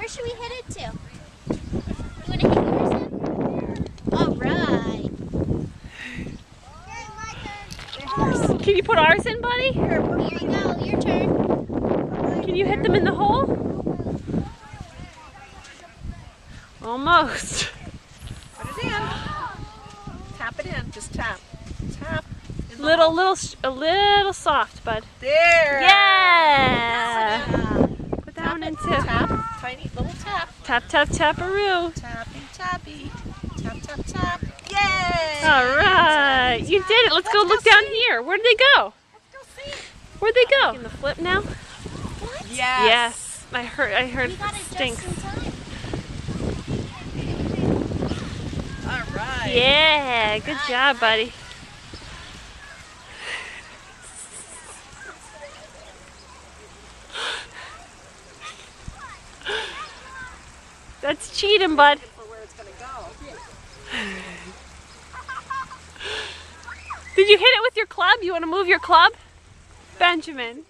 Where should we hit it to? You want to hit yours in? All right. Can you put ours in, buddy? Here you go. Your turn. Can you hit them in the hole? Almost. Put it in. Tap it in. Just tap. Tap. A little soft, bud. There. Yeah. Put that one in too. Tap. Tiny little tap. Tap, tap, taparoo. Tappy, tappy. Tap, tap, tap. Yay! All right. You did it. Let's go look down here. Where did they go? Let's go see. Where'd they go? In the flip now? What? Yes. Yes. I heard We it got it stinks. just in time. All right. Yeah. Good job, buddy. That's cheating, bud. For where it's gonna go. Did you hit it with your club? You want to move your club? Benjamin.